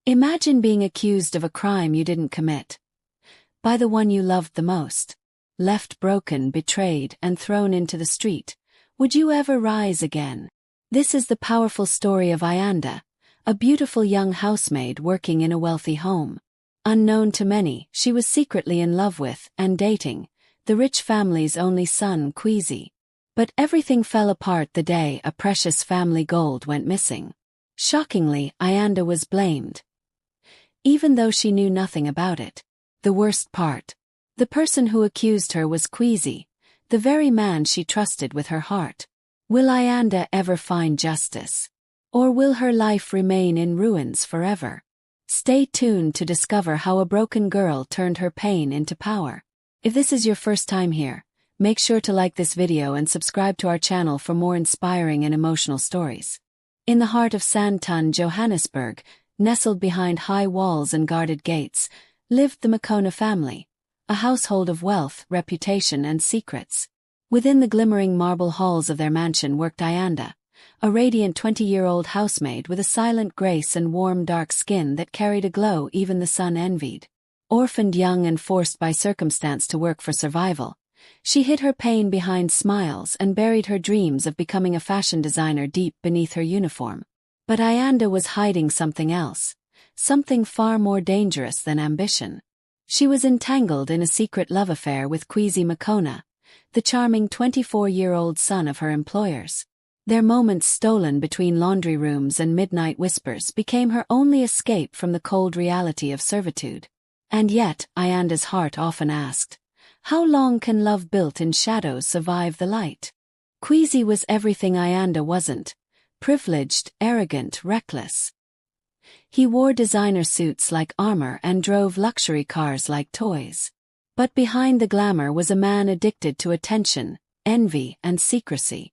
Imagine being accused of a crime you didn't commit. By the one you loved the most. Left broken, betrayed, and thrown into the street. Would you ever rise again? This is the powerful story of Ayanda, a beautiful young housemaid working in a wealthy home. Unknown to many, she was secretly in love with, and dating, the rich family's only son, Khwezi. But everything fell apart the day a precious family gold went missing. Shockingly, Ayanda was blamed. Even though she knew nothing about it. The worst part. The person who accused her was Khwezi, the very man she trusted with her heart. Will Ayanda ever find justice? Or will her life remain in ruins forever? Stay tuned to discover how a broken girl turned her pain into power. If this is your first time here, make sure to like this video and subscribe to our channel for more inspiring and emotional stories. In the heart of Sandton, Johannesburg, nestled behind high walls and guarded gates, lived the Makona family, a household of wealth, reputation, and secrets. Within the glimmering marble halls of their mansion worked Ayanda, a radiant 20-year-old housemaid with a silent grace and warm dark skin that carried a glow even the sun envied. Orphaned young and forced by circumstance to work for survival, she hid her pain behind smiles and buried her dreams of becoming a fashion designer deep beneath her uniform. But Ayanda was hiding something else, something far more dangerous than ambition. She was entangled in a secret love affair with Khwezi Makona, the charming 24-year-old son of her employers. Their moments stolen between laundry rooms and midnight whispers became her only escape from the cold reality of servitude. And yet, Ayanda's heart often asked, how long can love built in shadows survive the light? Khwezi was everything Ayanda wasn't: privileged, arrogant, reckless. He wore designer suits like armor and drove luxury cars like toys. But behind the glamour was a man addicted to attention, envy, and secrecy.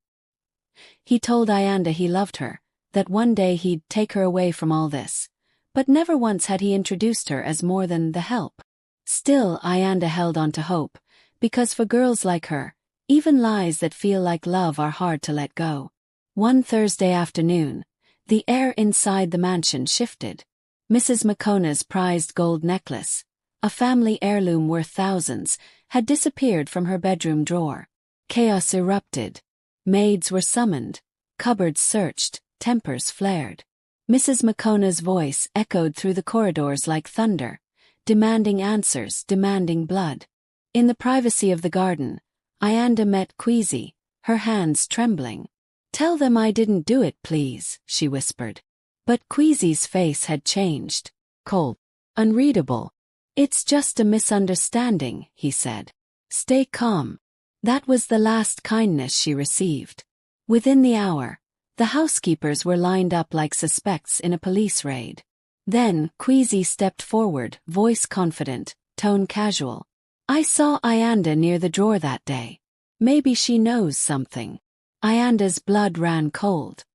He told Ayanda he loved her, that one day he'd take her away from all this. But never once had he introduced her as more than the help. Still, Ayanda held on to hope, because for girls like her, even lies that feel like love are hard to let go. One Thursday afternoon, the air inside the mansion shifted. Mrs. Makona's prized gold necklace, a family heirloom worth thousands, had disappeared from her bedroom drawer. Chaos erupted. Maids were summoned, cupboards searched, tempers flared. Mrs. Makona's voice echoed through the corridors like thunder, demanding answers, demanding blood. In the privacy of the garden, Ayanda met Khwezi, her hands trembling. "Tell them I didn't do it, please," she whispered. But Khwezi's face had changed. Cold. Unreadable. "It's just a misunderstanding," he said. "Stay calm." That was the last kindness she received. Within the hour, the housekeepers were lined up like suspects in a police raid. Then, Khwezi stepped forward, voice confident, tone casual. "I saw Ayanda near the drawer that day. Maybe she knows something." Ayanda's blood ran cold.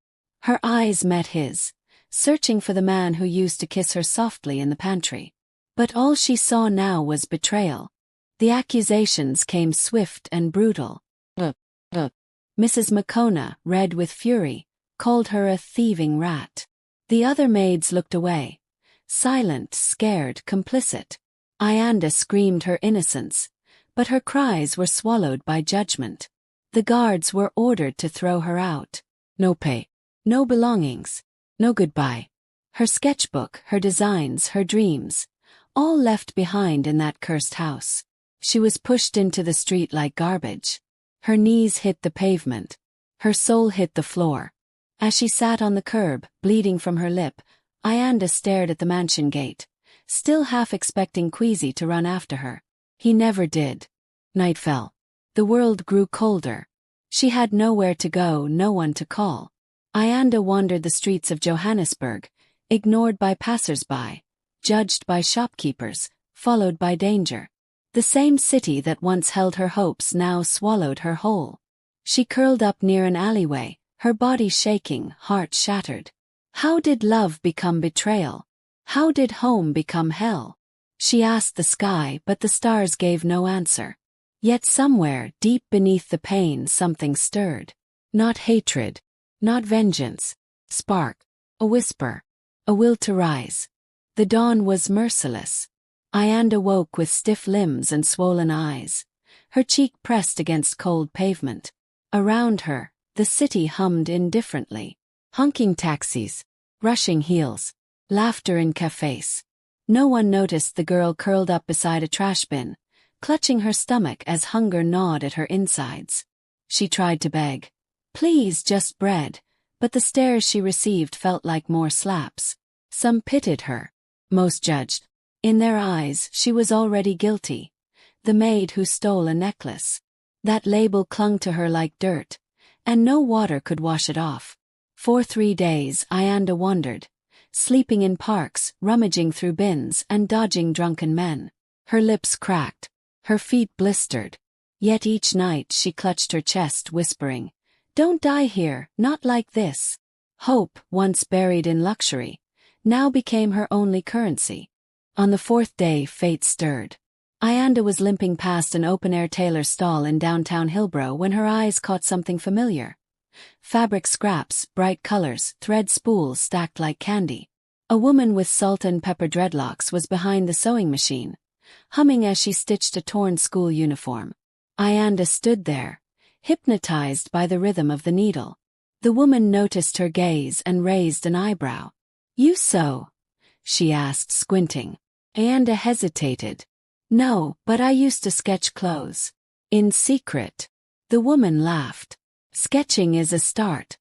Her eyes met his, searching for the man who used to kiss her softly in the pantry. But all she saw now was betrayal. The accusations came swift and brutal. Mrs. Makona, red with fury, called her a thieving rat. The other maids looked away, silent, scared, complicit. Ayanda screamed her innocence, but her cries were swallowed by judgment. The guards were ordered to throw her out. No pay, no belongings, no goodbye. Her sketchbook, her designs, her dreams, all left behind in that cursed house. She was pushed into the street like garbage. Her knees hit the pavement. Her soul hit the floor. As she sat on the curb, bleeding from her lip, Ayanda stared at the mansion gate, still half expecting Khwezi to run after her. He never did. Night fell. The world grew colder. She had nowhere to go, no one to call. Ayanda wandered the streets of Johannesburg, ignored by passers-by, judged by shopkeepers, followed by danger. The same city that once held her hopes now swallowed her whole. She curled up near an alleyway, her body shaking, heart shattered. How did love become betrayal? How did home become hell? She asked the sky, but the stars gave no answer. Yet somewhere, deep beneath the pain, something stirred. Not hatred, not vengeance. Spark. A whisper. A will to rise. The dawn was merciless. Ayanda woke with stiff limbs and swollen eyes, her cheek pressed against cold pavement. Around her, the city hummed indifferently. Honking taxis, rushing heels, laughter in cafes. No one noticed the girl curled up beside a trash bin, clutching her stomach as hunger gnawed at her insides. She tried to beg, "Please, just bread," but the stares she received felt like more slaps. Some pitied her. Most judged. In their eyes, she was already guilty. The maid who stole a necklace. That label clung to her like dirt, and no water could wash it off. For 3 days, Ayanda wandered, sleeping in parks, rummaging through bins, and dodging drunken men. Her lips cracked, her feet blistered. Yet each night she clutched her chest, whispering, "Don't die here, not like this." Hope, once buried in luxury, now became her only currency. On the 4th day, fate stirred. Ayanda was limping past an open-air tailor stall in downtown Hillbrow when her eyes caught something familiar. Fabric scraps, bright colors, thread spools stacked like candy. A woman with salt and pepper dreadlocks was behind the sewing machine, humming as she stitched a torn school uniform. Ayanda stood there, hypnotized by the rhythm of the needle. The woman noticed her gaze and raised an eyebrow. "You sew?" she asked, squinting. Ayanda hesitated. "No, but I used to sketch clothes. In secret." The woman laughed. "Sketching is a start.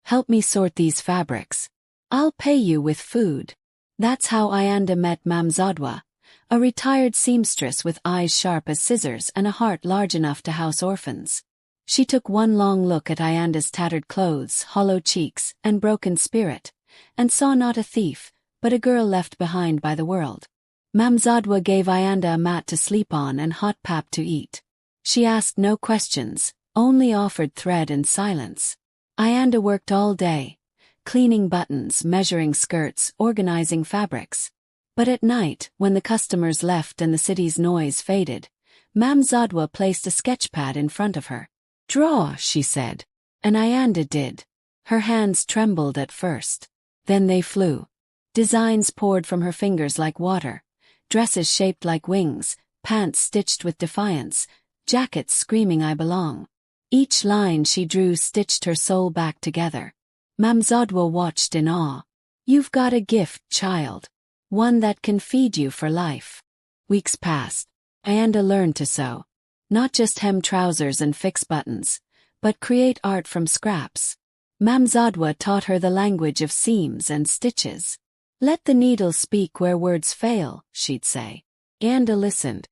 Help me sort these fabrics. I'll pay you with food." That's how Ayanda met Mamzadwa, a retired seamstress with eyes sharp as scissors and a heart large enough to house orphans. She took one long look at Ayanda's tattered clothes, hollow cheeks, and broken spirit, and saw not a thief, but a girl left behind by the world. Mamzadwa gave Ayanda a mat to sleep on and hot pap to eat. She asked no questions, only offered thread and silence. Ayanda worked all day, cleaning buttons, measuring skirts, organizing fabrics. But at night, when the customers left and the city's noise faded, Mamzadwa placed a sketchpad in front of her. "Draw," she said. And Ayanda did. Her hands trembled at first. Then they flew. Designs poured from her fingers like water. Dresses shaped like wings, pants stitched with defiance, jackets screaming "I belong." Each line she drew stitched her soul back together. Mamzadwa watched in awe. "You've got a gift, child. One that can feed you for life." Weeks passed. Ayanda learned to sew. Not just hem trousers and fix buttons, but create art from scraps. Mamzadwa taught her the language of seams and stitches. "Let the needle speak where words fail," she'd say. Ayanda listened.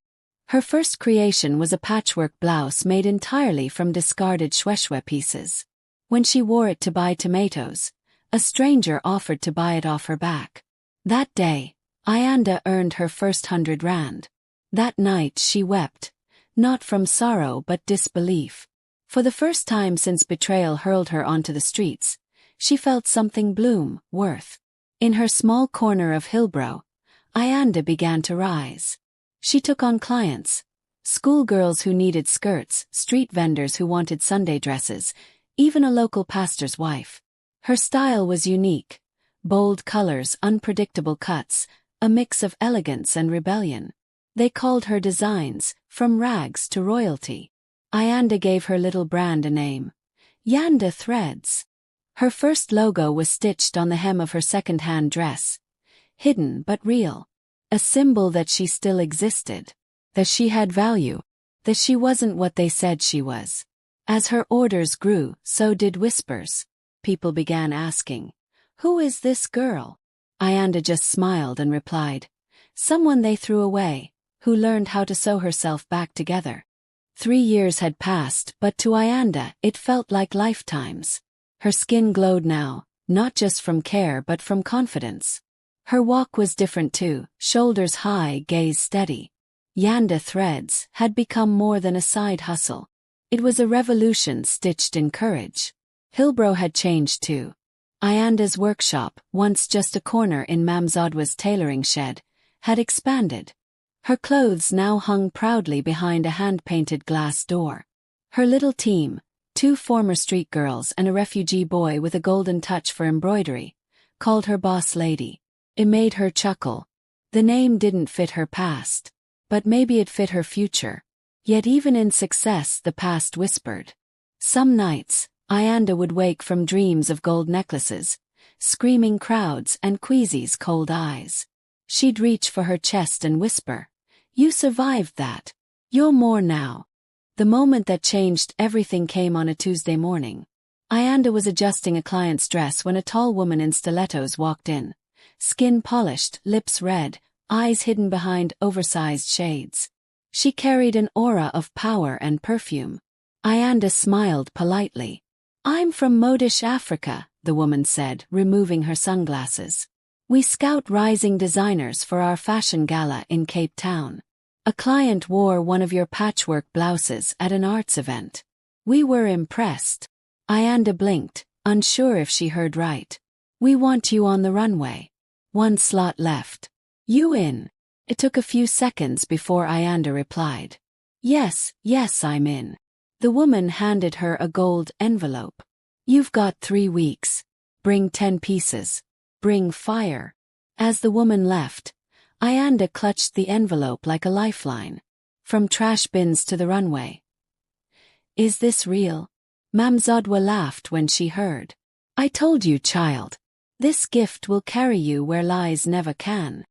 Her first creation was a patchwork blouse made entirely from discarded shweshwe pieces. When she wore it to buy tomatoes, a stranger offered to buy it off her back. That day, Ayanda earned her first 100 rand. That night she wept, not from sorrow but disbelief. For the first time since betrayal hurled her onto the streets, she felt something bloom, worth. In her small corner of Hillbrow, Ayanda began to rise. She took on clients, schoolgirls who needed skirts, street vendors who wanted Sunday dresses, even a local pastor's wife. Her style was unique. Bold colors, unpredictable cuts, a mix of elegance and rebellion. They called her designs, from rags to royalty. Ayanda gave her little brand a name. Yanda Threads. Her first logo was stitched on the hem of her second-hand dress. Hidden but real. A symbol that she still existed. That she had value. That she wasn't what they said she was. As her orders grew, so did whispers. People began asking, "Who is this girl?" Ayanda just smiled and replied, "Someone they threw away, who learned how to sew herself back together." 3 years had passed, but to Ayanda, it felt like lifetimes. Her skin glowed now, not just from care but from confidence. Her walk was different too, shoulders high, gaze steady. Yanda Threads had become more than a side hustle. It was a revolution stitched in courage. Hillbrow had changed too. Ayanda's workshop, once just a corner in Mamzadwa's tailoring shed, had expanded. Her clothes now hung proudly behind a hand-painted glass door. Her little team, 2 former street girls and a refugee boy with a golden touch for embroidery, called her boss lady. It made her chuckle. The name didn't fit her past. But maybe it fit her future. Yet even in success the past whispered. Some nights, Ayanda would wake from dreams of gold necklaces, screaming crowds and Khwezi's cold eyes. She'd reach for her chest and whisper, "You survived that. You're more now." The moment that changed everything came on a Tuesday morning. Ayanda was adjusting a client's dress when a tall woman in stilettos walked in. Skin polished, lips red, eyes hidden behind oversized shades. She carried an aura of power and perfume. Ayanda smiled politely. "I'm from modish Africa," the woman said, removing her sunglasses. "We scout rising designers for our fashion gala in Cape Town. A client wore one of your patchwork blouses at an arts event. We were impressed." Ayanda blinked, unsure if she heard right. "We want you on the runway. One slot left. You in?" It took a few seconds before Ayanda replied. Yes, I'm in." The woman handed her a gold envelope. "You've got 3 weeks. Bring 10 pieces. Bring fire." As the woman left, Ayanda clutched the envelope like a lifeline. From trash bins to the runway. "Is this real?" Mamzadwa laughed when she heard. "I told you, child. This gift will carry you where lies never can."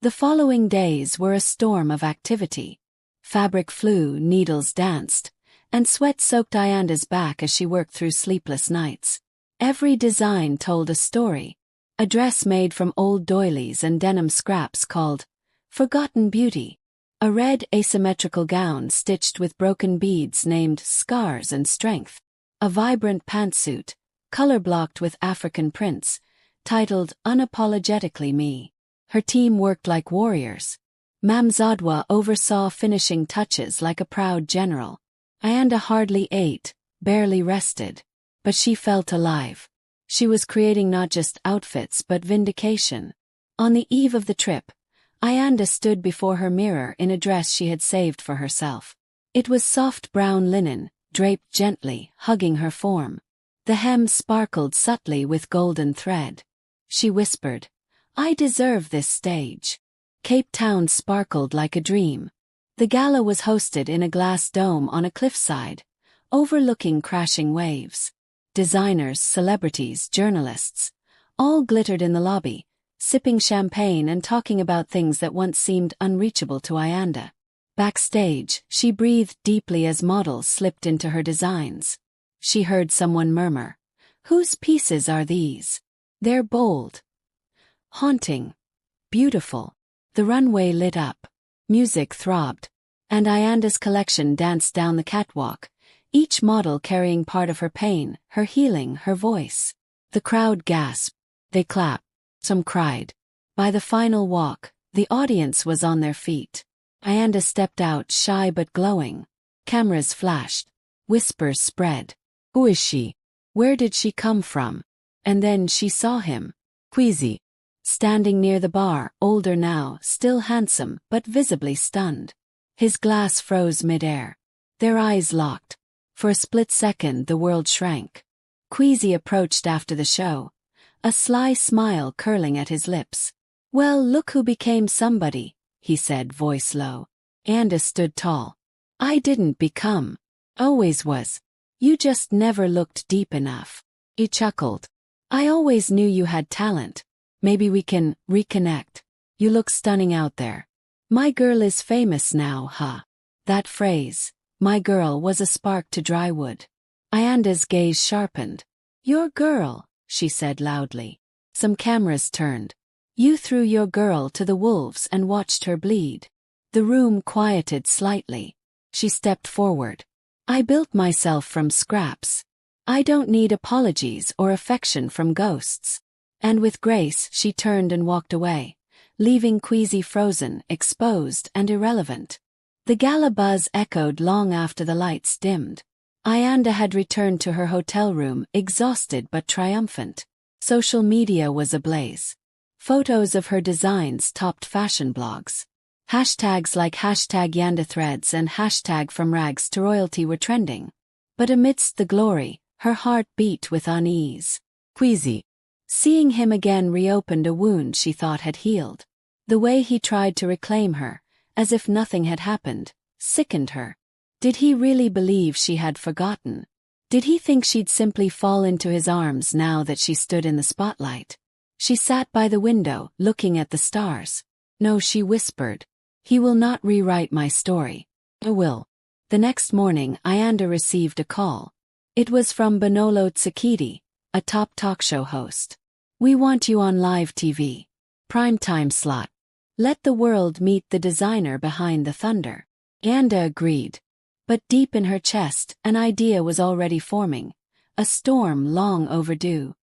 The following days were a storm of activity. Fabric flew, needles danced, and sweat soaked Ayanda's back as she worked through sleepless nights. Every design told a story. A dress made from old doilies and denim scraps called Forgotten Beauty. A red asymmetrical gown stitched with broken beads named Scars and Strength. A vibrant pantsuit, color-blocked with African prints, titled Unapologetically Me. Her team worked like warriors. Mamzadwa oversaw finishing touches like a proud general. Ayanda hardly ate, barely rested. But she felt alive. She was creating not just outfits but vindication. On the eve of the trip, Ayanda stood before her mirror in a dress she had saved for herself. It was soft brown linen, draped gently, hugging her form. The hem sparkled subtly with golden thread. She whispered, "I deserve this stage." Cape Town sparkled like a dream. The gala was hosted in a glass dome on a cliffside, overlooking crashing waves. Designers, celebrities, journalists, all glittered in the lobby, sipping champagne and talking about things that once seemed unreachable to Ayanda. Backstage, she breathed deeply as models slipped into her designs. She heard someone murmur, "Whose pieces are these? They're bold. Haunting. Beautiful." The runway lit up. Music throbbed. And Ayanda's collection danced down the catwalk, each model carrying part of her pain, her healing, her voice. The crowd gasped. They clapped. Some cried. By the final walk, the audience was on their feet. Ayanda stepped out, shy but glowing. Cameras flashed. Whispers spread. "Who is she? Where did she come from?" And then she saw him. Khwezi. Standing near the bar, older now, still handsome, but visibly stunned. His glass froze midair. Their eyes locked. For a split second the world shrank. Khwezi approached after the show, a sly smile curling at his lips. "Well, look who became somebody," he said, voice low. Ayanda stood tall. "I didn't become. Always was. You just never looked deep enough." He chuckled. "I always knew you had talent. Maybe we can reconnect. You look stunning out there. My girl is famous now, huh?" That phrase, "my girl," was a spark to dry wood. Ayanda's gaze sharpened. "Your girl," she said loudly. Some cameras turned. "You threw your girl to the wolves and watched her bleed." The room quieted slightly. She stepped forward. "I built myself from scraps. I don't need apologies or affection from ghosts." And with grace she turned and walked away, leaving Khwezi frozen, exposed, and irrelevant. The gala buzz echoed long after the lights dimmed. Ayanda had returned to her hotel room, exhausted but triumphant. Social media was ablaze. Photos of her designs topped fashion blogs. Hashtags like #Yanda threads and #from rags to royalty were trending. But amidst the glory, her heart beat with unease. "Khwezi, Seeing him again reopened a wound she thought had healed. The way he tried to reclaim her, as if nothing had happened, sickened her. Did he really believe she had forgotten? Did he think she'd simply fall into his arms now that she stood in the spotlight? She sat by the window, looking at the stars. No, she whispered. He will not rewrite my story. I will. The next morning, Ayanda received a call. It was from Bonolo Tsikiti, a top talk show host. We want you on live TV. Primetime slot. Let the world meet the designer behind the thunder. Ayanda agreed. But deep in her chest, an idea was already forming. A storm long overdue.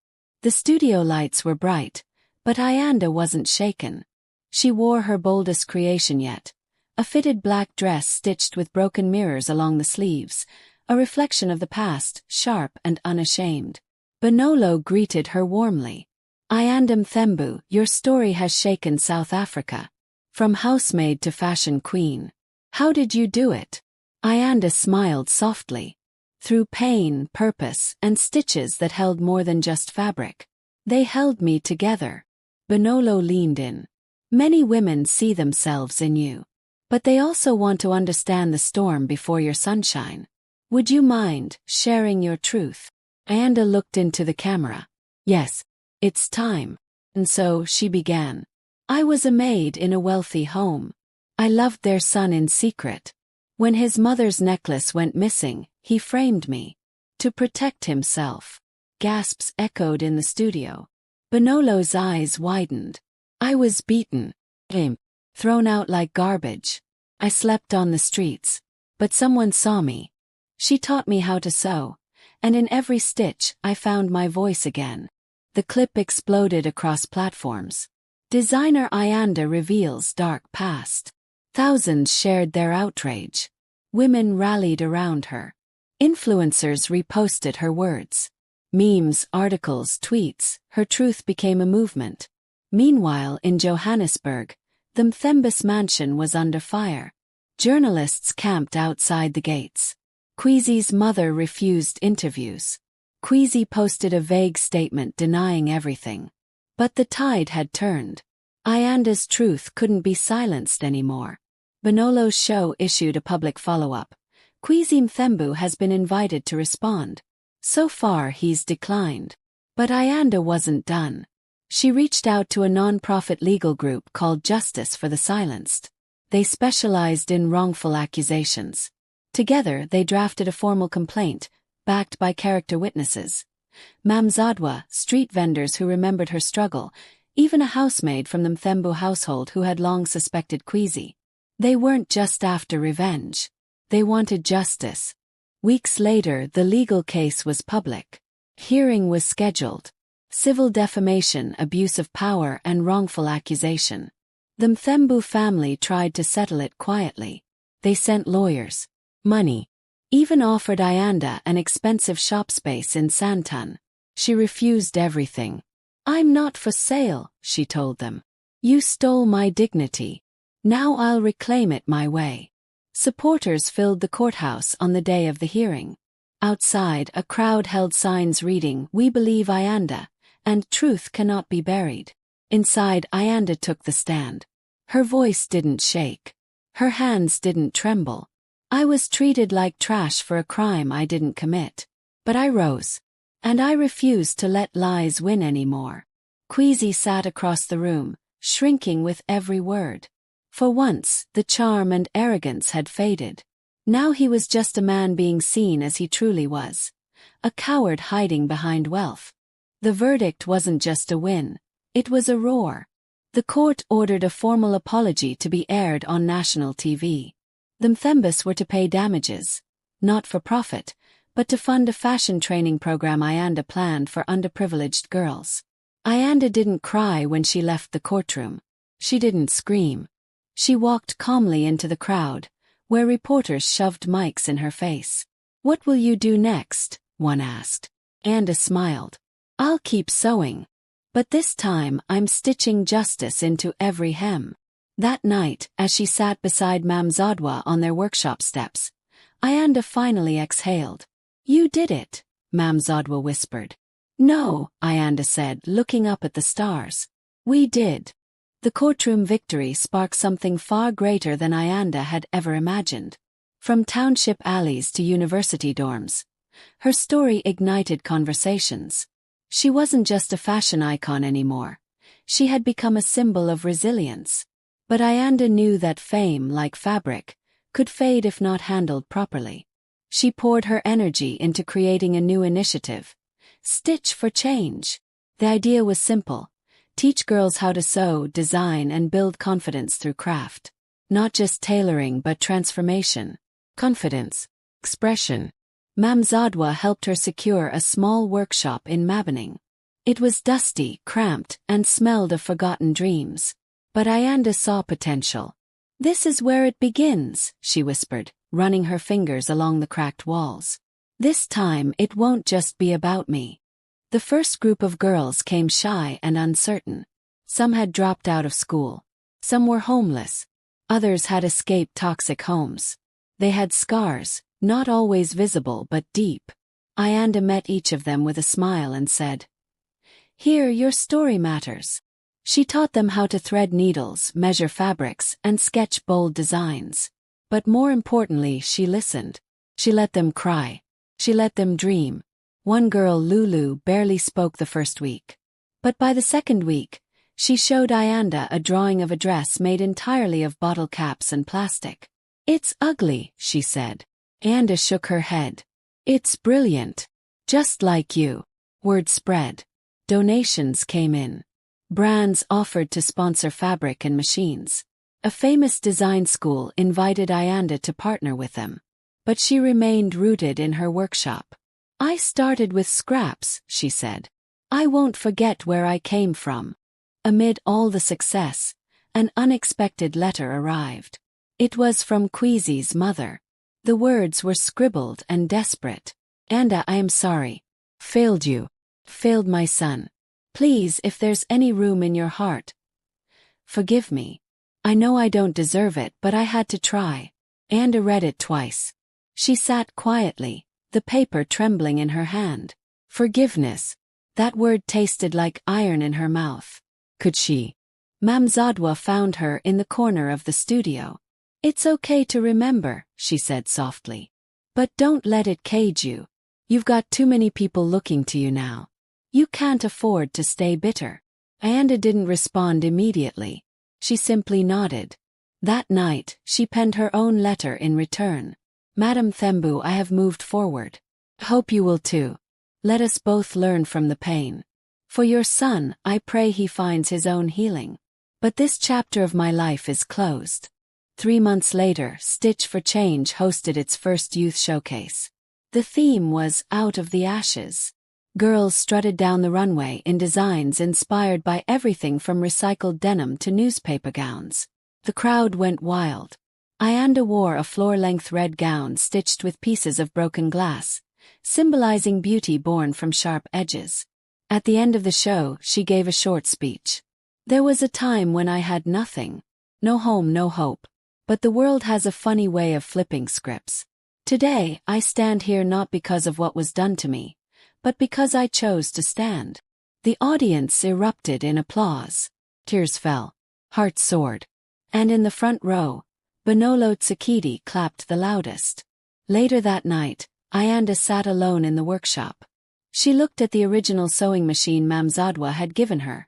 The studio lights were bright, but Ayanda wasn't shaken. She wore her boldest creation yet. A fitted black dress stitched with broken mirrors along the sleeves, a reflection of the past, sharp and unashamed. Bonolo greeted her warmly. Ayanda Mthembu, your story has shaken South Africa. From housemaid to fashion queen. How did you do it? Ayanda smiled softly. Through pain, purpose, and stitches that held more than just fabric. They held me together. Bonolo leaned in. Many women see themselves in you. But they also want to understand the storm before your sunshine. Would you mind sharing your truth? Ayanda looked into the camera. Yes, it's time. And so she began. I was a maid in a wealthy home. I loved their son in secret. When his mother's necklace went missing, he framed me. To protect himself. Gasps echoed in the studio. Bonolo's eyes widened. I was beaten. Thrown out like garbage. I slept on the streets. But someone saw me. She taught me how to sew. And in every stitch, I found my voice again. The clip exploded across platforms. Designer Ayanda reveals dark past. Thousands shared their outrage. Women rallied around her. Influencers reposted her words. Memes, articles, tweets, her truth became a movement. Meanwhile, in Johannesburg, the Mthembus mansion was under fire. Journalists camped outside the gates. Khwezi's mother refused interviews. Khwezi posted a vague statement denying everything. But the tide had turned. Ayanda's truth couldn't be silenced anymore. Bonolo's show issued a public follow-up. Khwezi Mthembu has been invited to respond. So far he's declined. But Ayanda wasn't done. She reached out to a non-profit legal group called Justice for the Silenced. They specialized in wrongful accusations. Together they drafted a formal complaint, backed by character witnesses. Mamzadwa, street vendors who remembered her struggle, even a housemaid from the Mthembu household who had long suspected Khwezi. They weren't just after revenge. They wanted justice. Weeks later, the legal case was public. Hearing was scheduled. Civil defamation, abuse of power, and wrongful accusation. The Mthembu family tried to settle it quietly. They sent lawyers, money, even offered Ayanda an expensive shop space in Sandton. She refused everything. I'm not for sale, she told them. You stole my dignity. Now I'll reclaim it my way. Supporters filled the courthouse on the day of the hearing. Outside, a crowd held signs reading, "We believe Ayanda," and "Truth cannot be buried." Inside, Ayanda took the stand. Her voice didn't shake. Her hands didn't tremble. I was treated like trash for a crime I didn't commit. But I rose. And I refused to let lies win anymore. Khwezi sat across the room, shrinking with every word. For once, the charm and arrogance had faded. Now he was just a man being seen as he truly was. A coward hiding behind wealth. The verdict wasn't just a win. It was a roar. The court ordered a formal apology to be aired on national TV. The Mthembus were to pay damages, not for profit, but to fund a fashion training program Ayanda planned for underprivileged girls. Ayanda didn't cry when she left the courtroom. She didn't scream. She walked calmly into the crowd, where reporters shoved mics in her face. "What will you do next?" one asked. Ayanda smiled. "I'll keep sewing. But this time I'm stitching justice into every hem." That night, as she sat beside Mamzadwa on their workshop steps, Ayanda finally exhaled. "You did it," Mamzadwa whispered. No, Ayanda said, looking up at the stars. We did. The courtroom victory sparked something far greater than Ayanda had ever imagined. From township alleys to university dorms, her story ignited conversations. She wasn't just a fashion icon anymore. She had become a symbol of resilience. But Ayanda knew that fame, like fabric, could fade if not handled properly. She poured her energy into creating a new initiative, Stitch for Change. The idea was simple: teach girls how to sew, design, and build confidence through craft. Not just tailoring but transformation. Confidence. Expression. Mamzadwa helped her secure a small workshop in Mabaning. It was dusty, cramped, and smelled of forgotten dreams. But Ayanda saw potential. This is where it begins, she whispered, running her fingers along the cracked walls. This time it won't just be about me. The first group of girls came shy and uncertain. Some had dropped out of school. Some were homeless. Others had escaped toxic homes. They had scars, not always visible but deep. Ayanda met each of them with a smile and said, "Here, your story matters." She taught them how to thread needles, measure fabrics, and sketch bold designs. But more importantly, she listened. She let them cry. She let them dream. One girl, Lulu, barely spoke the first week. But by the second week, she showed Ayanda a drawing of a dress made entirely of bottle caps and plastic. "It's ugly," she said. Ayanda shook her head. "It's brilliant. Just like you." Word spread. Donations came in. Brands offered to sponsor fabric and machines. A famous design school invited Ayanda to partner with them. But she remained rooted in her workshop. "I started with scraps," she said. "I won't forget where I came from." Amid all the success, an unexpected letter arrived. It was from Khwezi's mother. The words were scribbled and desperate. "Ayanda, I am sorry. Failed you. Failed my son. Please, if there's any room in your heart, forgive me. I know I don't deserve it, but I had to try." Ayanda read it twice. She sat quietly, the paper trembling in her hand. Forgiveness. That word tasted like iron in her mouth. Could she? Mamzadwa found her in the corner of the studio. "It's okay to remember," she said softly. "But don't let it cage you. You've got too many people looking to you now. You can't afford to stay bitter." Ayanda didn't respond immediately. She simply nodded. That night, she penned her own letter in return. "Madam Thembu, I have moved forward. Hope you will too. Let us both learn from the pain. For your son, I pray he finds his own healing. But this chapter of my life is closed." 3 months later, Stitch for Change hosted its first youth showcase. The theme was Out of the Ashes. Girls strutted down the runway in designs inspired by everything from recycled denim to newspaper gowns. The crowd went wild. Ayanda wore a floor-length red gown stitched with pieces of broken glass, symbolizing beauty born from sharp edges. At the end of the show, she gave a short speech. "There was a time when I had nothing. No home, no hope. But the world has a funny way of flipping scripts. Today, I stand here not because of what was done to me, but because I chose to stand." The audience erupted in applause. Tears fell. Hearts soared. And in the front row, Bonolo Tsikidi clapped the loudest. Later that night, Ayanda sat alone in the workshop. She looked at the original sewing machine Mamzadwa had given her,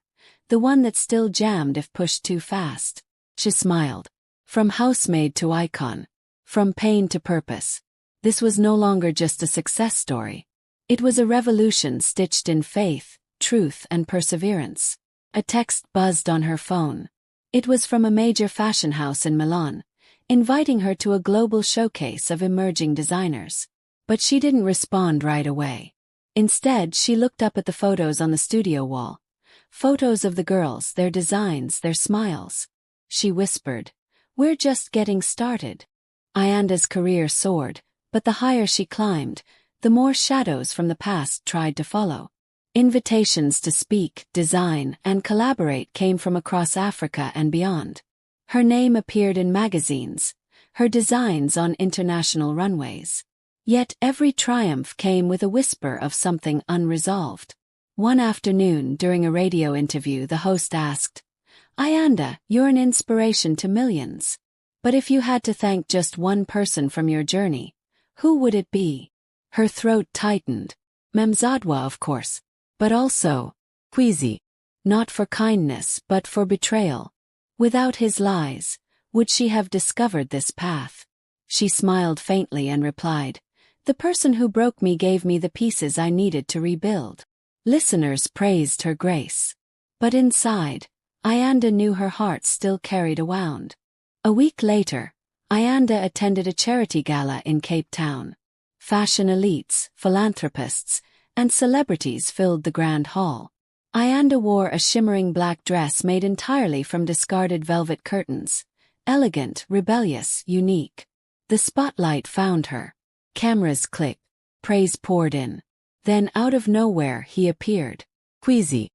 the one that still jammed if pushed too fast. She smiled. From housemaid to icon. From pain to purpose. This was no longer just a success story. It was a revolution stitched in faith, truth, and perseverance. A text buzzed on her phone. It was from a major fashion house in Milan, inviting her to a global showcase of emerging designers. But she didn't respond right away. Instead, she looked up at the photos on the studio wall. Photos of the girls, their designs, their smiles. She whispered, "We're just getting started." Ayanda's career soared, but the higher she climbed, the more shadows from the past tried to follow. Invitations to speak, design, and collaborate came from across Africa and beyond. Her name appeared in magazines, her designs on international runways. Yet every triumph came with a whisper of something unresolved. One afternoon during a radio interview, the host asked, "Ayanda, you're an inspiration to millions. But if you had to thank just one person from your journey, who would it be?" Her throat tightened. Memzadwa, of course. But also, Khwezi. Not for kindness, but for betrayal. Without his lies, would she have discovered this path? She smiled faintly and replied, "The person who broke me gave me the pieces I needed to rebuild." Listeners praised her grace. But inside, Ayanda knew her heart still carried a wound. A week later, Ayanda attended a charity gala in Cape Town. Fashion elites, philanthropists, and celebrities filled the grand hall. Ayanda wore a shimmering black dress made entirely from discarded velvet curtains. Elegant, rebellious, unique. The spotlight found her. Cameras clicked. Praise poured in. Then out of nowhere he appeared. Khwezi.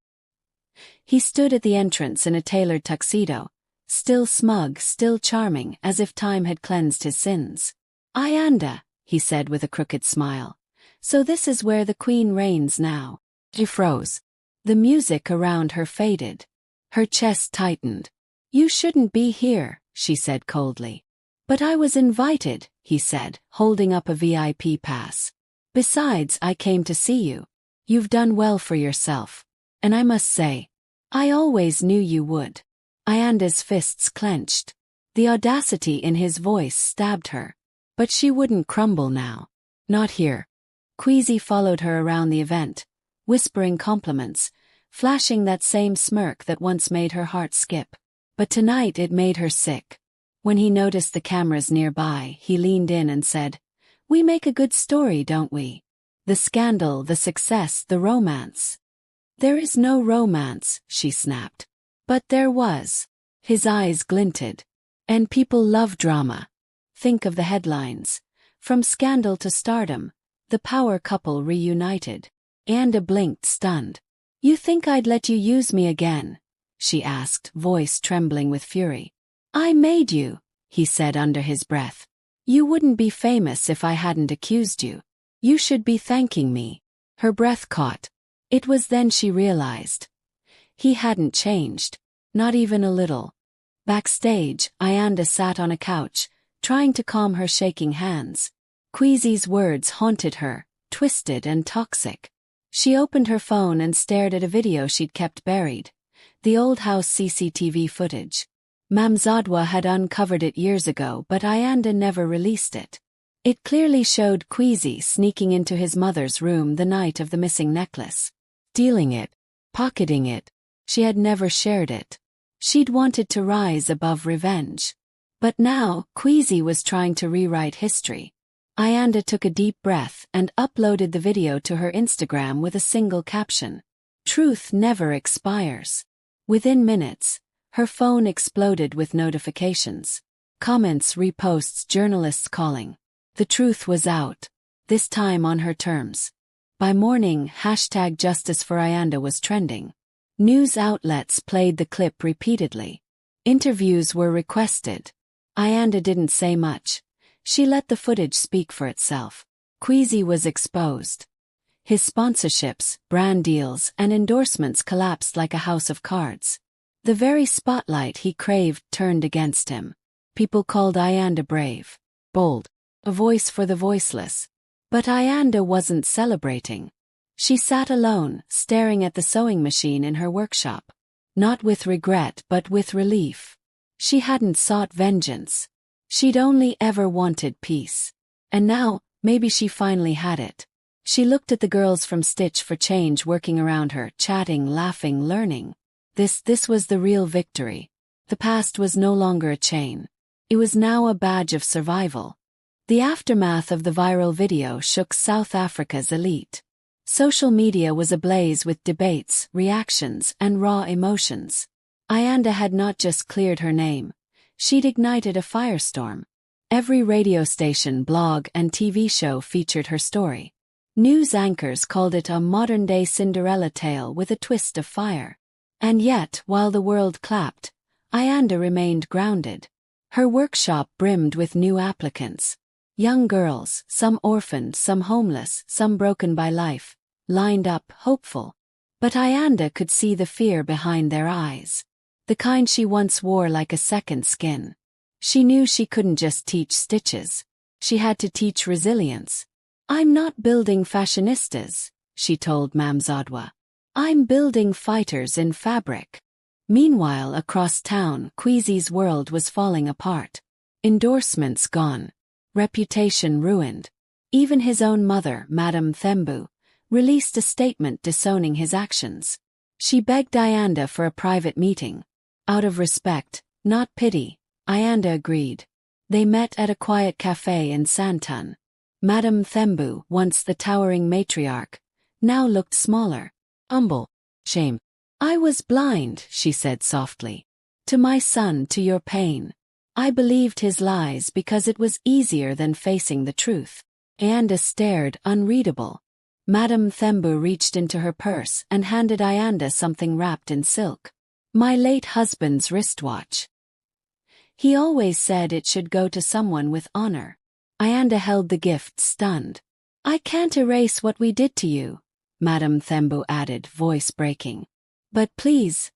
He stood at the entrance in a tailored tuxedo, still smug, still charming, as if time had cleansed his sins. "Ayanda," he said with a crooked smile. "So this is where the queen reigns now." She froze. The music around her faded. Her chest tightened. "You shouldn't be here," she said coldly. "But I was invited," he said, holding up a VIP pass. "Besides, I came to see you. You've done well for yourself. And I must say, I always knew you would." Ayanda's fists clenched. The audacity in his voice stabbed her. But she wouldn't crumble now. Not here. Khwezi followed her around the event, whispering compliments, flashing that same smirk that once made her heart skip. But tonight it made her sick. When he noticed the cameras nearby, he leaned in and said, "We make a good story, don't we? The scandal, the success, the romance." "There is no romance," she snapped. "But there was." His eyes glinted. "And people love drama. Think of the headlines. From scandal to stardom, the power couple reunited." Ayanda blinked, stunned. "You think I'd let you use me again?" she asked, voice trembling with fury. "I made you," he said under his breath. "You wouldn't be famous if I hadn't accused you. You should be thanking me." Her breath caught. It was then she realized. He hadn't changed. Not even a little. Backstage, Ayanda sat on a couch, trying to calm her shaking hands. Khwezi's words haunted her, twisted and toxic. She opened her phone and stared at a video she'd kept buried. The old house CCTV footage. Mamzadwa had uncovered it years ago, but Ayanda never released it. It clearly showed Khwezi sneaking into his mother's room the night of the missing necklace. Stealing it. Pocketing it. She had never shared it. She'd wanted to rise above revenge. But now, Khwezi was trying to rewrite history. Ayanda took a deep breath and uploaded the video to her Instagram with a single caption. "Truth never expires." Within minutes, her phone exploded with notifications. Comments, reposts, journalists calling. The truth was out. This time on her terms. By morning, #Justice for Ayanda was trending. News outlets played the clip repeatedly. Interviews were requested. Ayanda didn't say much. She let the footage speak for itself. Khwezi was exposed. His sponsorships, brand deals, and endorsements collapsed like a house of cards. The very spotlight he craved turned against him. People called Ayanda brave, bold, a voice for the voiceless. But Ayanda wasn't celebrating. She sat alone, staring at the sewing machine in her workshop. Not with regret, but with relief. She hadn't sought vengeance. She'd only ever wanted peace. And now, maybe she finally had it. She looked at the girls from Stitch for Change working around her, chatting, laughing, learning. This was the real victory. The past was no longer a chain. It was now a badge of survival. The aftermath of the viral video shook South Africa's elite. Social media was ablaze with debates, reactions, and raw emotions. Ayanda had not just cleared her name. She'd ignited a firestorm. Every radio station, blog, and TV show featured her story. News anchors called it a modern-day Cinderella tale with a twist of fire. And yet, while the world clapped, Ayanda remained grounded. Her workshop brimmed with new applicants. Young girls, some orphaned, some homeless, some broken by life, lined up, hopeful. But Ayanda could see the fear behind their eyes. The kind she once wore like a second skin. She knew she couldn't just teach stitches. She had to teach resilience. "I'm not building fashionistas," she told Mamzadwa. "I'm building fighters in fabric." Meanwhile, across town, Khwezi's world was falling apart. Endorsements gone. Reputation ruined. Even his own mother, Madame Thembu, released a statement disowning his actions. She begged Ayanda for a private meeting. Out of respect, not pity, Ayanda agreed. They met at a quiet cafe in Santun. Madame Thembu, once the towering matriarch, now looked smaller. Humble. Shame. "I was blind," she said softly. "To my son, to your pain. I believed his lies because it was easier than facing the truth." Ayanda stared, unreadable. Madame Thembu reached into her purse and handed Ayanda something wrapped in silk. "My late husband's wristwatch. He always said it should go to someone with honor." Ayanda held the gift, stunned. "I can't erase what we did to you," Madame Thembu added, voice breaking. "But please,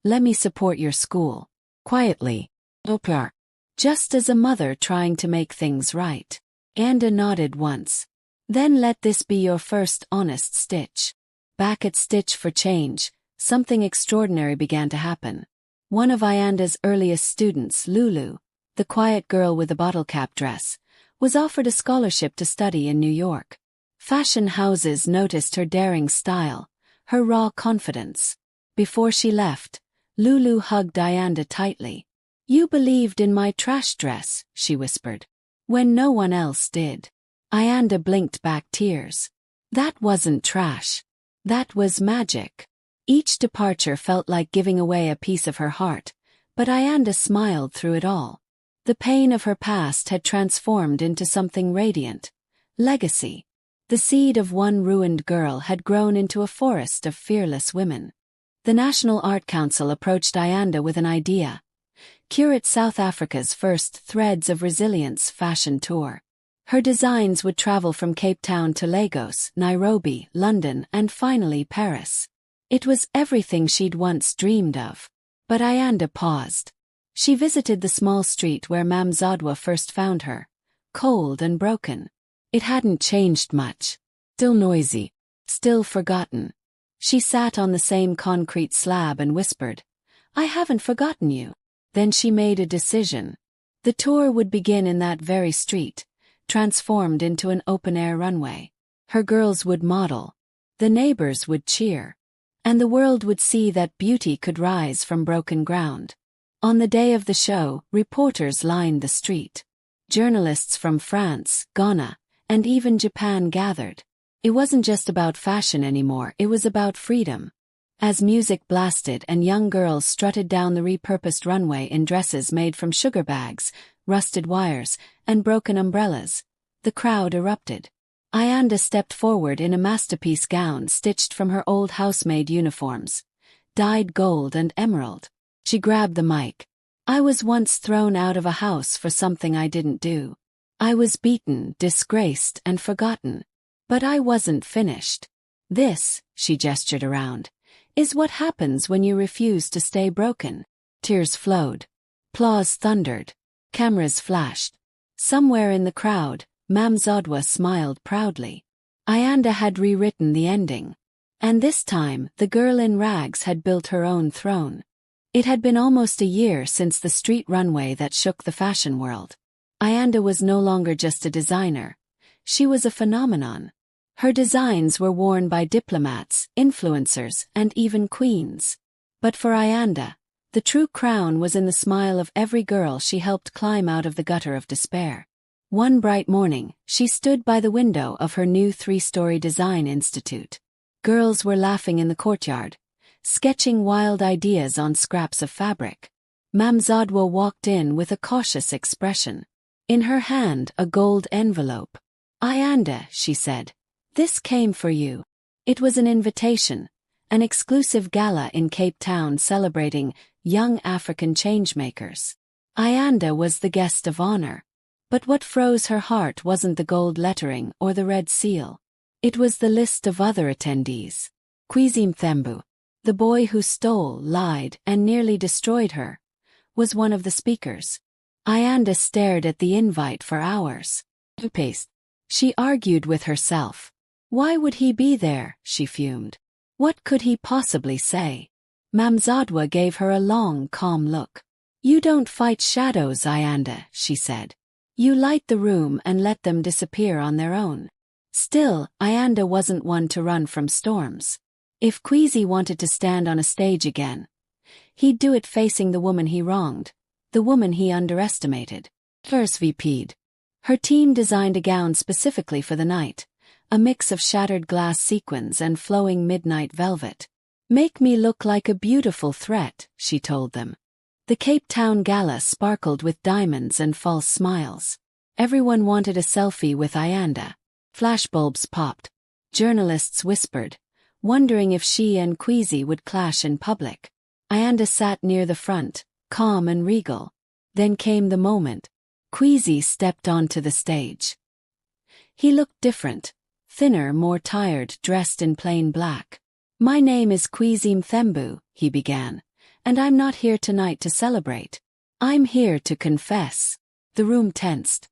let me support your school." Quietly. "Hopecore." Just as a mother trying to make things right. Ayanda nodded once. "Then let this be your first honest stitch." Back at Stitch for Change, something extraordinary began to happen. One of Ayanda's earliest students, Lulu, the quiet girl with the bottle cap dress, was offered a scholarship to study in New York. Fashion houses noticed her daring style, her raw confidence. Before she left, Lulu hugged Ayanda tightly. "You believed in my trash dress," she whispered, "when no one else did." Ayanda blinked back tears. That wasn't trash. That was magic. Each departure felt like giving away a piece of her heart, but Ayanda smiled through it all. The pain of her past had transformed into something radiant. Legacy. The seed of one ruined girl had grown into a forest of fearless women. The National Art Council approached Ayanda with an idea. Curate South Africa's first Threads of Resilience fashion tour. Her designs would travel from Cape Town to Lagos, Nairobi, London, and finally Paris. It was everything she'd once dreamed of. But Ayanda paused. She visited the small street where Mamzadwa first found her. Cold and broken. It hadn't changed much. Still noisy. Still forgotten. She sat on the same concrete slab and whispered, "I haven't forgotten you." Then she made a decision. The tour would begin in that very street, transformed into an open-air runway. Her girls would model. The neighbors would cheer. And the world would see that beauty could rise from broken ground. On the day of the show, reporters lined the street. Journalists from France, Ghana, and even Japan gathered. It wasn't just about fashion anymore, it was about freedom. As music blasted and young girls strutted down the repurposed runway in dresses made from sugar bags, rusted wires, and broken umbrellas, the crowd erupted. Ayanda stepped forward in a masterpiece gown stitched from her old housemaid uniforms, dyed gold and emerald. She grabbed the mic. "I was once thrown out of a house for something I didn't do. I was beaten, disgraced, and forgotten. But I wasn't finished. This," she gestured around, "is what happens when you refuse to stay broken." Tears flowed. Applause thundered. Cameras flashed. Somewhere in the crowd, Mamzadwa smiled proudly. Ayanda had rewritten the ending. And this time, the girl in rags had built her own throne. It had been almost a year since the street runway that shook the fashion world. Ayanda was no longer just a designer. She was a phenomenon. Her designs were worn by diplomats, influencers, and even queens. But for Ayanda, the true crown was in the smile of every girl she helped climb out of the gutter of despair. One bright morning, she stood by the window of her new 3-story design institute. Girls were laughing in the courtyard, sketching wild ideas on scraps of fabric. Mamzadwa walked in with a cautious expression. In her hand, a gold envelope. "Ayanda," she said, "this came for you." It was an invitation, an exclusive gala in Cape Town celebrating young African changemakers. Ayanda was the guest of honor. But what froze her heart wasn't the gold lettering or the red seal. It was the list of other attendees. Khwezi Mthembu, the boy who stole, lied, and nearly destroyed her, was one of the speakers. Ayanda stared at the invite for hours. She argued with herself. Why would he be there, she fumed. What could he possibly say? Mamzadwa gave her a long, calm look. You don't fight shadows, Ayanda, she said. You light the room and let them disappear on their own. Still, Ayanda wasn't one to run from storms. If Khwezi wanted to stand on a stage again, he'd do it facing the woman he wronged, the woman he underestimated. First VP'd. Her team designed a gown specifically for the night, a mix of shattered glass sequins and flowing midnight velvet. Make me look like a beautiful threat, she told them. The Cape Town gala sparkled with diamonds and false smiles. Everyone wanted a selfie with Ayanda. Flashbulbs popped. Journalists whispered, wondering if she and Khwezi would clash in public. Ayanda sat near the front, calm and regal. Then came the moment. Khwezi stepped onto the stage. He looked different, thinner, more tired, dressed in plain black. My name is Khwezi Mthembu, he began, and I'm not here tonight to celebrate. I'm here to confess. The room tensed.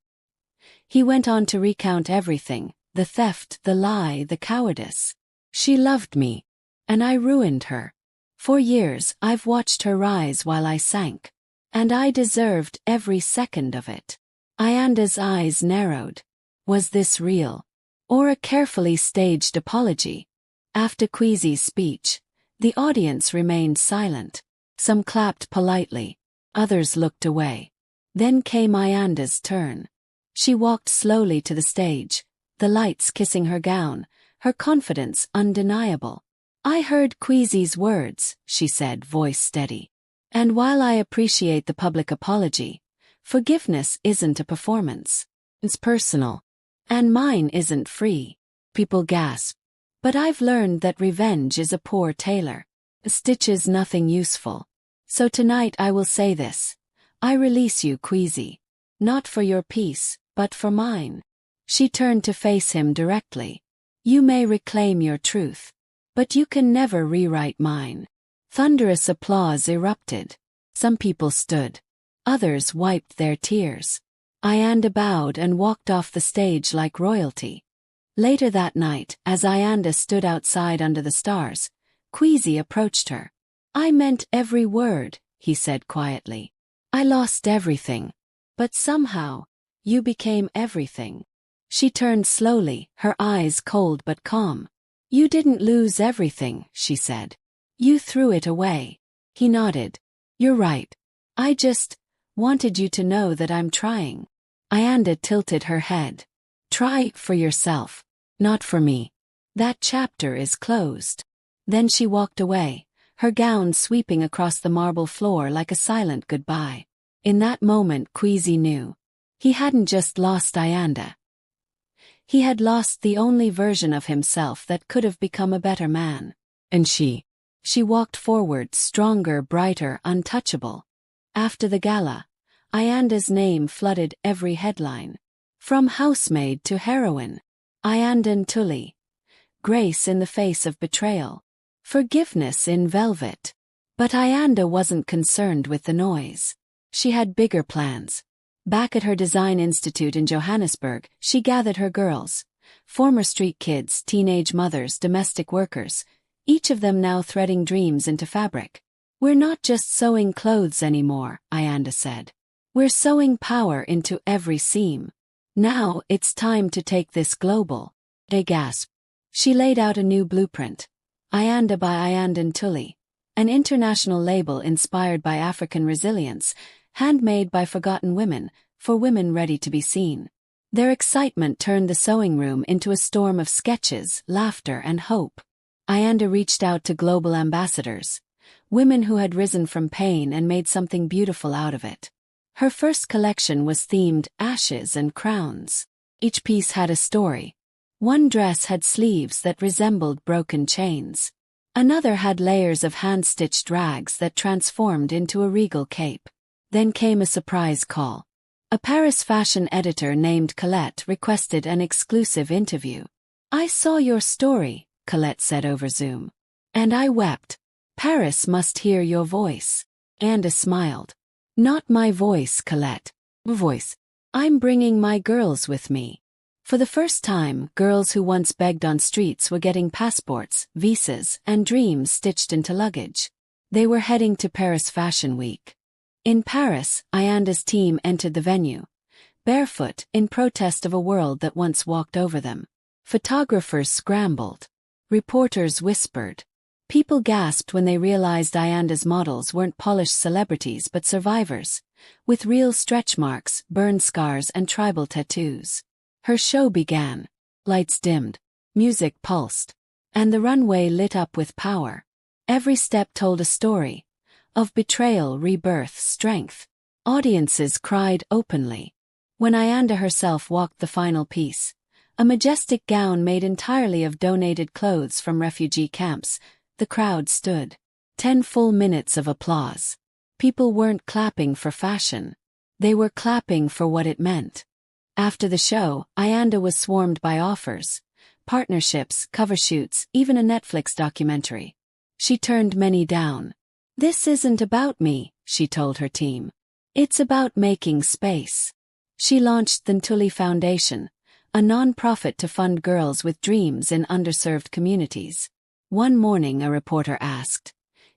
He went on to recount everything, the theft, the lie, the cowardice. She loved me, and I ruined her. For years I've watched her rise while I sank, and I deserved every second of it. Ayanda's eyes narrowed. Was this real? Or a carefully staged apology? After Khwezi's speech, the audience remained silent. Some clapped politely, others looked away. Then came Ayanda's turn. She walked slowly to the stage, the lights kissing her gown, her confidence undeniable. I heard Khwezi's words, she said, voice steady. And while I appreciate the public apology, forgiveness isn't a performance. It's personal. And mine isn't free. People gasp. But I've learned that revenge is a poor tailor. Stitches nothing useful. So tonight I will say this. I release you, Khwezi. Not for your peace, but for mine. She turned to face him directly. You may reclaim your truth, but you can never rewrite mine. Thunderous applause erupted. Some people stood. Others wiped their tears. Ayanda bowed and walked off the stage like royalty. Later that night, as Ayanda stood outside under the stars, Khwezi approached her. I meant every word, he said quietly. I lost everything. But somehow, you became everything. She turned slowly, her eyes cold but calm. You didn't lose everything, she said. You threw it away. He nodded. You're right. I just wanted you to know that I'm trying. Ayanda tilted her head. Try for yourself, not for me. That chapter is closed. Then she walked away, her gown sweeping across the marble floor like a silent goodbye. In that moment Khwezi knew. He hadn't just lost Ayanda. He had lost the only version of himself that could have become a better man. And she walked forward, stronger, brighter, untouchable. After the gala, Ayanda's name flooded every headline. From housemaid to heroine. Ayanda Ntuli. Grace in the face of betrayal. Forgiveness in velvet. But Ayanda wasn't concerned with the noise. She had bigger plans. Back at her design institute in Johannesburg, she gathered her girls. Former street kids, teenage mothers, domestic workers. Each of them now threading dreams into fabric. We're not just sewing clothes anymore, Ayanda said. We're sewing power into every seam. Now it's time to take this global. They gasped. She laid out a new blueprint. Ayanda by Ayanda Ntuli. An international label inspired by African resilience, handmade by forgotten women, for women ready to be seen. Their excitement turned the sewing room into a storm of sketches, laughter, and hope. Ayanda reached out to global ambassadors, women who had risen from pain and made something beautiful out of it. Her first collection was themed ashes and crowns. Each piece had a story. One dress had sleeves that resembled broken chains. Another had layers of hand-stitched rags that transformed into a regal cape. Then came a surprise call. A Paris fashion editor named Colette requested an exclusive interview. I saw your story, Colette said over Zoom. And I wept. Paris must hear your voice. Ayanda smiled. Not my voice, Colette. Voice. I'm bringing my girls with me. For the first time, girls who once begged on streets were getting passports, visas, and dreams stitched into luggage. They were heading to Paris Fashion Week. In Paris, Ayanda's team entered the venue, barefoot, in protest of a world that once walked over them. Photographers scrambled. Reporters whispered. People gasped when they realized Ayanda's models weren't polished celebrities but survivors, with real stretch marks, burn scars, and tribal tattoos. Her show began. Lights dimmed. Music pulsed. And the runway lit up with power. Every step told a story. Of betrayal, rebirth, strength. Audiences cried openly. When Ayanda herself walked the final piece, a majestic gown made entirely of donated clothes from refugee camps, the crowd stood. 10 full minutes of applause. People weren't clapping for fashion. They were clapping for what it meant. After the show, Ayanda was swarmed by offers. Partnerships, cover shoots, even a Netflix documentary. She turned many down. This isn't about me, she told her team. It's about making space. She launched the Ntuli Foundation, a non-profit to fund girls with dreams in underserved communities. One morning a reporter asked,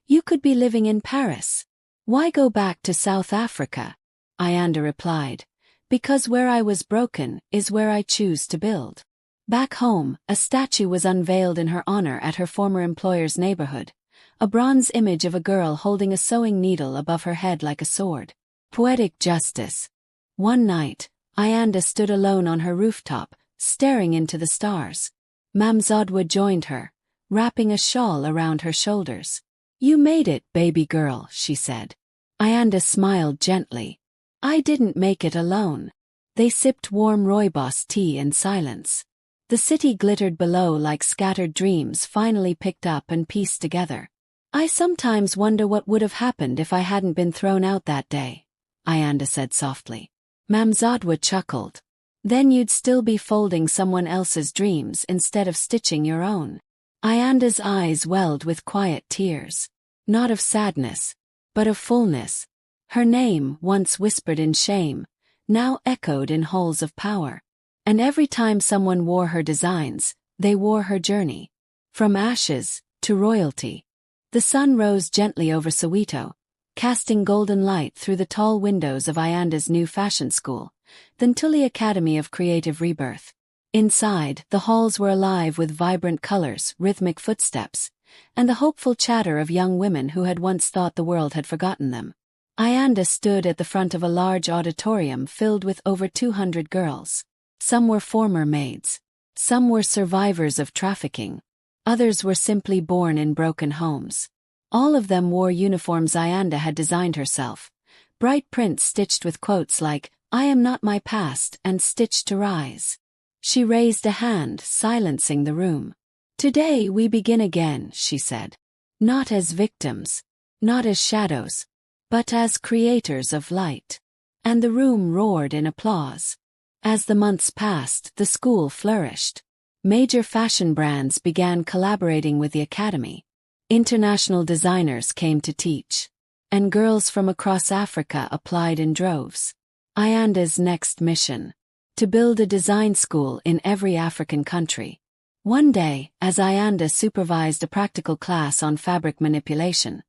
"You could be living in Paris. Why go back to South Africa?" Ayanda replied, "Because where I was broken is where I choose to build." Back home, a statue was unveiled in her honor at her former employer's neighborhood, a bronze image of a girl holding a sewing needle above her head like a sword. Poetic justice. One night, Ayanda stood alone on her rooftop, staring into the stars. Mamzodwa joined her, wrapping a shawl around her shoulders. "You made it, baby girl," she said. Ayanda smiled gently. "I didn't make it alone." They sipped warm rooibos tea in silence. The city glittered below like scattered dreams finally picked up and pieced together. "I sometimes wonder what would have happened if I hadn't been thrown out that day," Ayanda said softly. Mamzodwa chuckled. "Then you'd still be folding someone else's dreams instead of stitching your own." Ayanda's eyes welled with quiet tears. Not of sadness, but of fullness. Her name, once whispered in shame, now echoed in halls of power. And every time someone wore her designs, they wore her journey. From ashes to royalty. The sun rose gently over Soweto, casting golden light through the tall windows of Ayanda's new fashion school, the Ntuli Academy of Creative Rebirth. Inside, the halls were alive with vibrant colors, rhythmic footsteps, and the hopeful chatter of young women who had once thought the world had forgotten them. Ayanda stood at the front of a large auditorium filled with over 200 girls. Some were former maids. Some were survivors of trafficking. Others were simply born in broken homes. All of them wore uniforms Ayanda had designed herself, bright prints stitched with quotes like, "I am not my past," and "Stitched to rise." She raised a hand, silencing the room. "Today we begin again," she said. "Not as victims, not as shadows, but as creators of light." And the room roared in applause. As the months passed, the school flourished. Major fashion brands began collaborating with the academy. International designers came to teach. And girls from across Africa applied in droves. Ayanda's next mission: to build a design school in every African country. One day, as Ayanda supervised a practical class on fabric manipulation,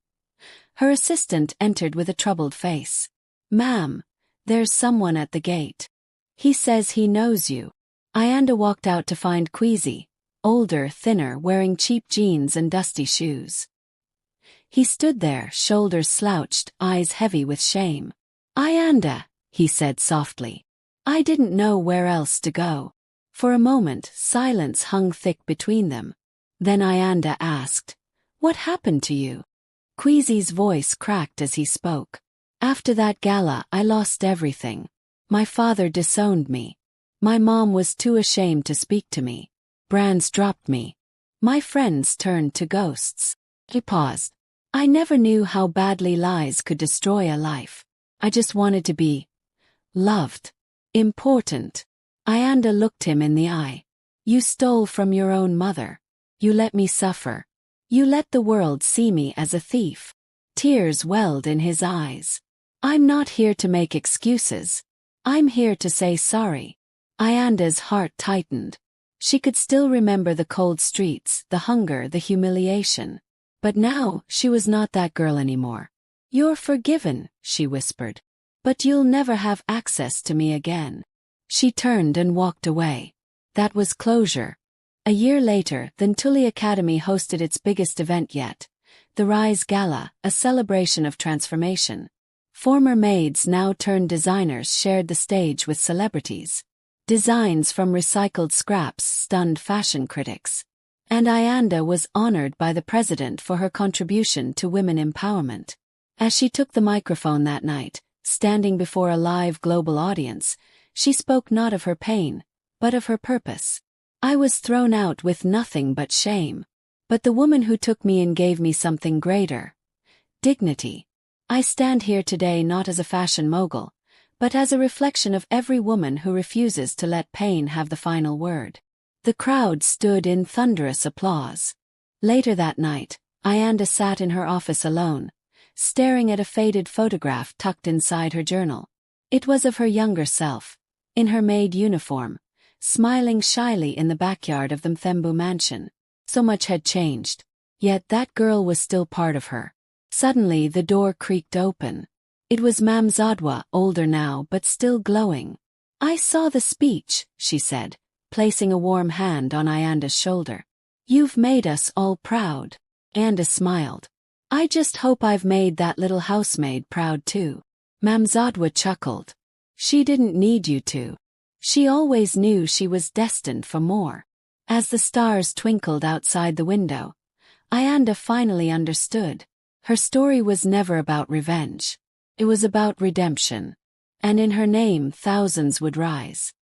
her assistant entered with a troubled face. "Ma'am, there's someone at the gate. He says he knows you." Ayanda walked out to find Khwezi, older, thinner, wearing cheap jeans and dusty shoes. He stood there, shoulders slouched, eyes heavy with shame. "Ayanda," he said softly. "I didn't know where else to go." For a moment, silence hung thick between them. Then Ayanda asked, "What happened to you?" Khwezi's voice cracked as he spoke. "After that gala, I lost everything. My father disowned me. My mom was too ashamed to speak to me. Brands dropped me. My friends turned to ghosts." He paused. "I never knew how badly lies could destroy a life. I just wanted to be loved. Important." Ayanda looked him in the eye. "You stole from your own mother. You let me suffer. You let the world see me as a thief. Tears welled in his eyes. I'm not here to make excuses. I'm here to say sorry. Ayanda's heart tightened. She could still remember the cold streets, the hunger, the humiliation. But now, she was not that girl anymore. You're forgiven, she whispered. But you'll never have access to me again. She turned and walked away. That was closure. A year later, the Ntuli Academy hosted its biggest event yet. The Rise Gala, a celebration of transformation. Former maids now turned designers shared the stage with celebrities. Designs from recycled scraps stunned fashion critics. And Ayanda was honored by the president for her contribution to women empowerment. As she took the microphone that night, standing before a live global audience, she spoke not of her pain, but of her purpose. I was thrown out with nothing but shame. But the woman who took me in gave me something greater. Dignity. I stand here today not as a fashion mogul, but as a reflection of every woman who refuses to let pain have the final word. The crowd stood in thunderous applause. Later that night, Ayanda sat in her office alone, staring at a faded photograph tucked inside her journal. It was of her younger self, in her maid uniform, smiling shyly in the backyard of the Mthembu mansion. So much had changed, yet that girl was still part of her. Suddenly the door creaked open. It was Mamzadwa, older now but still glowing. I saw the speech, she said, placing a warm hand on Ayanda's shoulder. You've made us all proud. Ayanda smiled. I just hope I've made that little housemaid proud too. Mamzadwa chuckled. She didn't need you to. She always knew she was destined for more. As the stars twinkled outside the window, Ayanda finally understood. Her story was never about revenge. It was about redemption. And in her name thousands would rise.